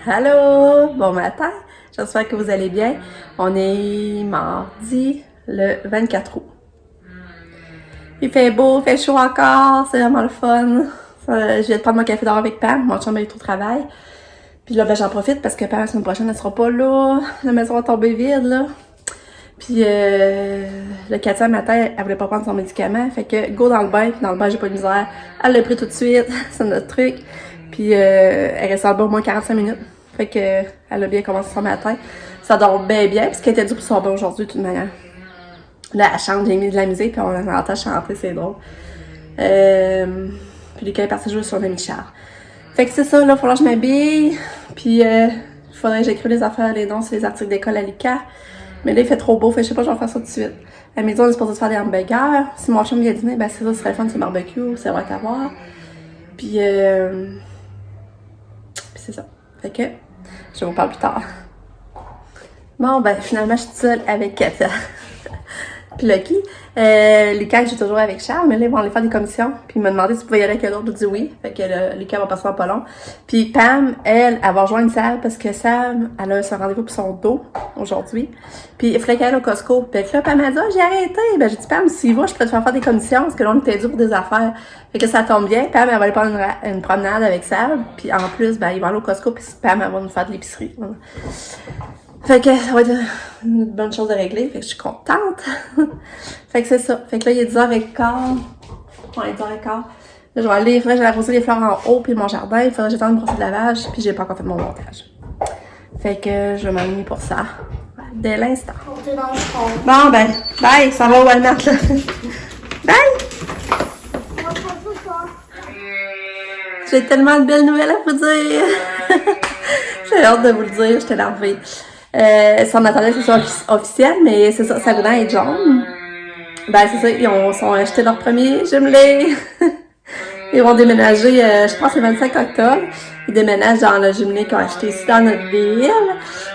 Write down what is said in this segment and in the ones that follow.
Allô, bon matin, j'espère que vous allez bien. On est mardi le 24 août. Il fait beau, il fait chaud encore, c'est vraiment le fun. Je viens de prendre mon café d'or avec Pam, mon chum est au travail. Puis là, ben, j'en profite parce que Pam, la semaine prochaine, elle sera pas là. La maison va tomber vide, là. Puis le 4e matin, elle voulait pas prendre son médicament. Fait que go dans le bain, puis dans le bain, j'ai pas de misère. Elle l'a pris tout de suite, c'est notre truc. Puis elle reste dans le bain au moins 45 minutes. Fait que elle a bien commencé son matin. Ça dort bien bien, parce qu'elle était due pour son bain aujourd'hui de toute manière. Là, elle chante, j'ai mis de la musique, puis on l'entend chanter, c'est drôle. Puis Lucas est parti jouer sur un ami Charles. Fait que c'est ça, là, il va falloir que je m'habille. Puis il faudrait que j'écrive les affaires, les noms sur les articles d'école à Lucas. Mais là, il fait trop beau, fait que je sais pas, je vais faire ça tout de suite. À midi, on est supposé se faire des hamburgers. Si mon chum vient dîner, ben c'est ça, ce serait le fun, c'est barbecue, ça va être à voir. Puis c'est ça. Fait que je vous parle plus tard. Bon, ben finalement, je suis seule avec Katia. Puis Lucky. Lucas, je suis toujours avec Charles, mais là, ils vont aller faire des commissions. Puis il m'a demandé s'il pouvait y aller avec eux autres. J'ai dit oui. Fait que Lucas va passer pas long. Puis Pam, elle va rejoindre Sam parce que Sam, elle a son rendez-vous pour son dos aujourd'hui. Puis il fallait qu'elle aille au Costco. Puis là, Pam m'a dit, j'ai arrêté. Ben j'ai dit, Pam, s'il va, je peux te faire des commissions parce que là, on était dû pour des affaires. Fait que ça tombe bien. Pam, elle va aller prendre une promenade avec Sam. Puis en plus, ben, ils vont aller au Costco. Puis Pam, elle va nous faire de l'épicerie. Voilà. Fait que ça va être une bonne chose à régler, fait que je suis contente. Fait que c'est ça. Fait que là, il est 10h15. Ouais, 10h15. Là, je vais aller, il faudrait que j'aille arroser les fleurs en haut puis mon jardin. Il faudrait que j'attende une brosse de lavage puis j'ai pas encore fait mon montage. Fait que je vais m'aligner pour ça. Dès l'instant. Bon, ben, bye, ça va au Walmart, là. Bye! J'ai tellement de belles nouvelles à vous dire. J'ai hâte de vous le dire, j'étais larvée. Ça m'attendait que ce soit officiel, mais c'est ça, Sabrina et John. Ben, c'est ça, ils ont acheté leur premier jumelé. Ils vont déménager, je pense, le 25 octobre. Ils déménagent dans le jumelé qu'ils ont acheté ici dans notre ville.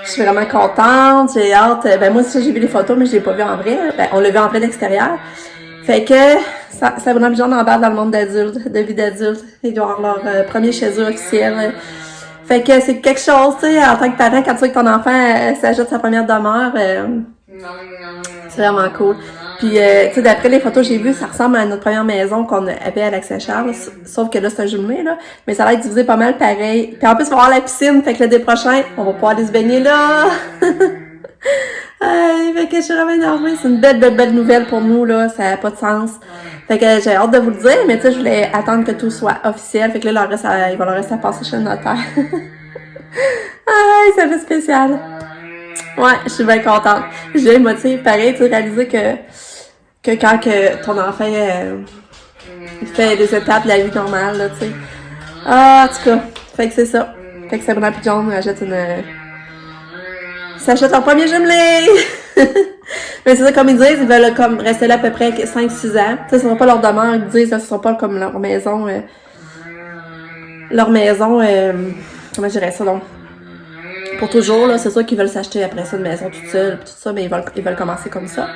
Je suis vraiment contente, j'ai hâte. Ben, moi aussi, j'ai vu les photos, mais je l'ai pas vu en vrai. Ben, on l'a vu en vrai d'extérieur. Fait que, Sabrina et John embarquent dans le monde d'adulte, de vie d'adulte. Ils doivent avoir leur premier chez eux officiel. Fait que c'est quelque chose, tu sais, en tant que parent, quand tu vois que ton enfant s'ajoute sa première demeure, c'est vraiment cool. Puis, tu sais, d'après les photos que j'ai vues, ça ressemble à notre première maison qu'on avait à Lac-Saint-Charles, sauf que là, c'est un jumelé, là. Mais ça va être divisé pas mal pareil. Puis en plus, on va avoir la piscine, fait que l'été prochain, on va pouvoir aller se baigner là. Fait que je suis vraiment énervée. C'est une belle nouvelle pour nous, là. Ça n'a pas de sens. Fait que j'ai hâte de vous le dire, mais tu sais, je voulais attendre que tout soit officiel. Fait que là, il va leur rester à passer chez le notaire. Ça fait spécial. Ouais, je suis bien contente. J'ai motivé pareil, tu sais, réaliser que quand que ton enfant il fait des étapes de la vie normale, là, tu sais. En tout cas, fait que c'est ça. Fait que Sabrina et John s'achètent leur premier jumelé! Mais c'est ça, comme ils disent, ils veulent comme rester là à peu près 5-6 ans. Tu sais, ce sera pas leur demeure, ils disent, ce sera pas comme leur maison, comment je dirais ça, donc, pour toujours, là, c'est sûr qu'ils veulent s'acheter après ça une maison toute seule, tout ça, mais ils veulent commencer comme ça.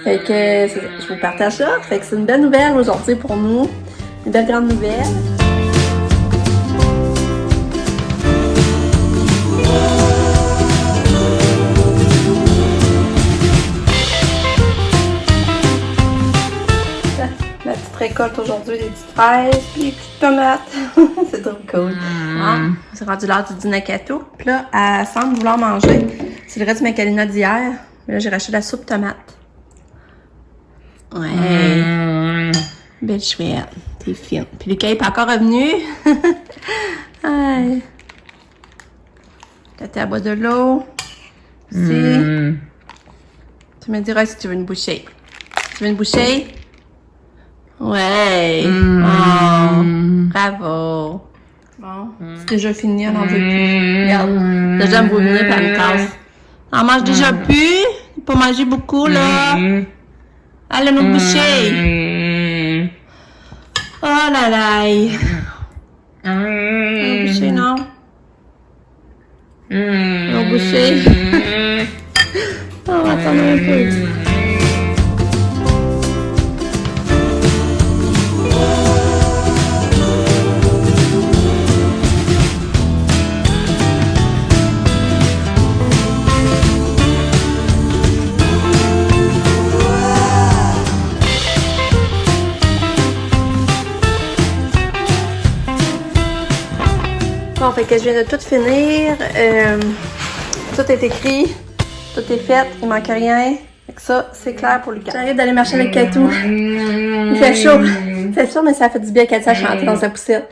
Fait que, je vous partage ça. Fait que c'est une belle nouvelle aujourd'hui pour nous. Une belle grande nouvelle. La petite récolte aujourd'hui, des petites fraises, puis des petites tomates. C'est trop cool. C'est rendu l'heure du dîner gâteau. Puis là, elle semble vouloir manger. C'est le reste du macalina d'hier. Mais là, j'ai racheté la soupe tomate. Ouais. Belle chouette. T'es fine. Puis Lucas est pas encore revenu. Aïe. T'as boire de l'eau. Ici. Tu me diras si tu veux une bouchée. Tu veux une bouchée? Ouais. Oh, bravo. Bon, c'est déjà fini, on n'en veut plus. Regarde, déjà elle me voit venir par une casse. On mange déjà plus. Pas manger beaucoup, là. Allez, nous boucher. Oh là là. Nous boucher, non? Nous boucher. On va attendre un peu. Fait que je viens de tout finir. Tout est écrit. Tout est fait. Il manque rien. Fait que ça, c'est clair pour Lucas. J'arrive d'aller marcher avec Katou. Il fait chaud. Il fait chaud, mais ça fait du bien qu'elle chanter dans sa poussette.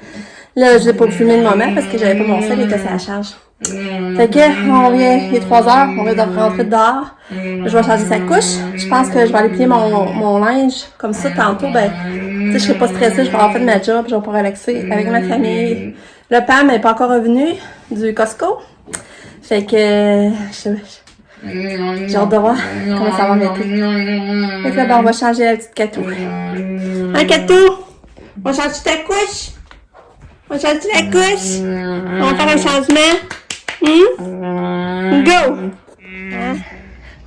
Là, je l'ai pas filmé le moment parce que j'avais pas mon sel, il était à la charge. Fait que, on vient, il est 3h, on vient de rentrer dehors. Je vais changer sa couche. Je pense que je vais aller plier mon linge. Comme ça, tantôt, ben, tu sais, je serai pas stressée, je vais avoir fait ma job, je vais pas relaxer avec ma famille. Le Pam n'est pas encore revenu du Costco. Fait que, j'ai hâte de voir comment ça va m'aider. Fait que là, ben, on va changer la petite Katou. Hein, Katou? On va changer ta couche? On va changer la couche? On va faire un changement? Go! Hein?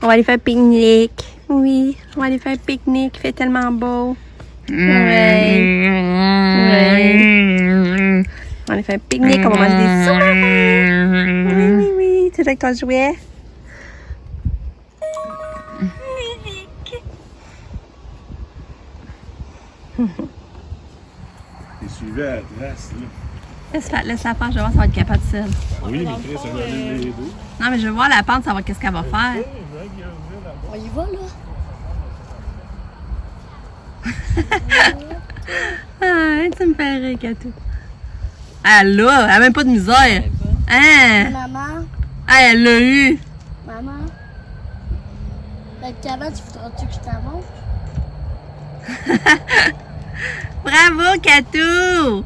On va aller faire pique-nique. Oui, on va aller faire pique-nique. Il fait tellement beau. Ouais. On va aller faire pique-nique. On va manger des soirées. Oui. Tu es avec ton jouet? T'es suivi à la trace, là. Laisse-la faire, je vais voir si elle va être capable de seule. Oui, mais Chris, ça va aller les dos. Non, mais je vais voir la pente, savoir qu'est-ce qu'elle va faire. On y va, là. Ah, tu me fais rire, Katou. Elle l'a, elle a même pas de misère. Hein? Maman, Ah, elle l'a eu. maman. Fait qu'avant, tu voudras-tu que je t'avance? Bravo, Katou!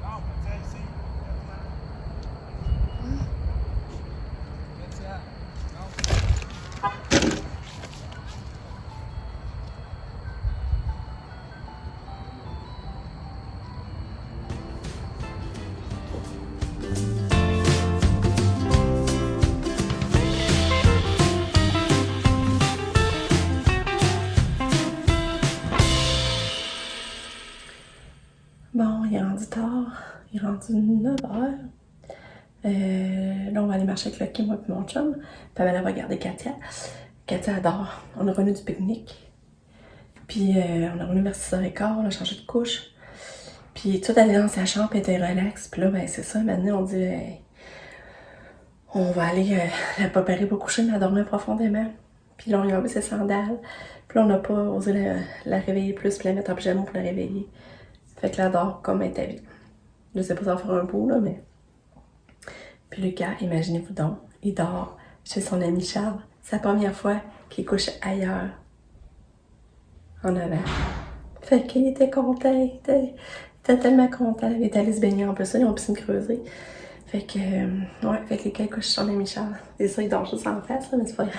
Bon, il est rendu tard. Il est rendu 9h. Là, on va aller marcher avec Lucky, moi et mon chum. Puis elle va regarder Katia. Katia adore. On est revenu du pique-nique. Puis on est revenu vers 6h15. On a changé de couche. Puis tout allait dans sa chambre, elle était relax. Puis là, ben c'est ça. Maintenant, on dit... on va aller la préparer pour coucher, mais elle dormait profondément. Puis là, on lui a enlevé ses sandales. Puis là, on n'a pas osé la réveiller plus, puis la mettre en pyjama pour la réveiller. Fait que là, elle dort comme elle était. Je sais pas si ça va faire un bout, là, mais... Puis Lucas, imaginez-vous donc, il dort chez son ami Charles. C'est la première fois qu'il couche ailleurs. En avant. Fait qu'il était content, il était tellement content. Il est allé se baigner en plus, ils ont piscine creusée. Fait que, ouais, fait que Lucas couche chez son ami Charles. C'est ça, il dort juste en face, là, mais c'est pas grave.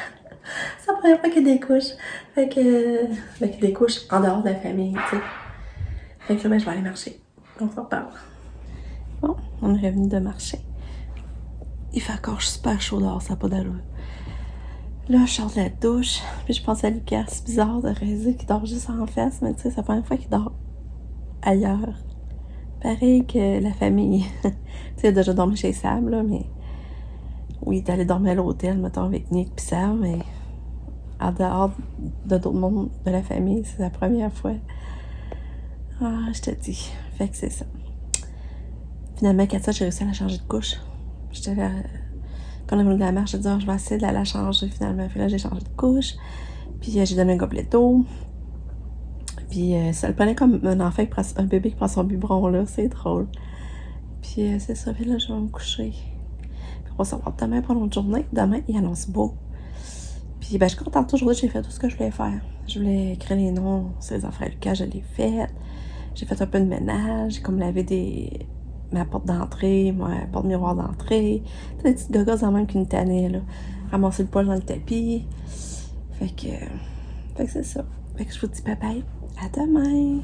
C'est la première fois qu'il découche. Fait qu'il découche en dehors de la famille, tu sais. Fait que là, ben, je vais aller marcher. On s'en reparle. Bon, on est revenu de marcher. Il fait encore super chaud dehors, ça n'a pas d'allure. Là, je sors de la douche, puis je pense à Lucas. C'est bizarre de réaliser qu'il dort juste en face, mais tu sais, c'est la première fois qu'il dort ailleurs. Pareil que la famille. Tu sais, il a déjà dormi chez Sam, là, mais... Oui, il est allé dormir à l'hôtel, mettons, avec Nick pis Sam, mais... En dehors de d'autres mondes de la famille, c'est la première fois. Ah, je te dis. Fait que c'est ça. Finalement, Katia, j'ai réussi à la changer de couche. J'étais là... Quand on est venu de la marche, j'ai dit, oh, je vais essayer de la changer finalement. Puis là, j'ai changé de couche. Puis j'ai donné un gobelet d'eau. Puis ça le prenait comme un enfant qui prend, un bébé qui prend son biberon, là. C'est drôle. Puis c'est ça. Puis là, je vais me coucher. Puis on va savoir demain pour l'autre journée. Demain, il annonce beau. Puis ben, je suis contente aujourd'hui, j'ai fait tout ce que je voulais faire. Je voulais écrire les noms sur les enfants à Lucas, je l'ai fait. J'ai fait un peu de ménage, j'ai comme lavé ma porte d'entrée, ma porte miroir d'entrée. Des petites gogos en même qu'une tannée, là. Ramasser le poil dans le tapis. Fait que c'est ça. Fait que je vous dis bye bye. À demain!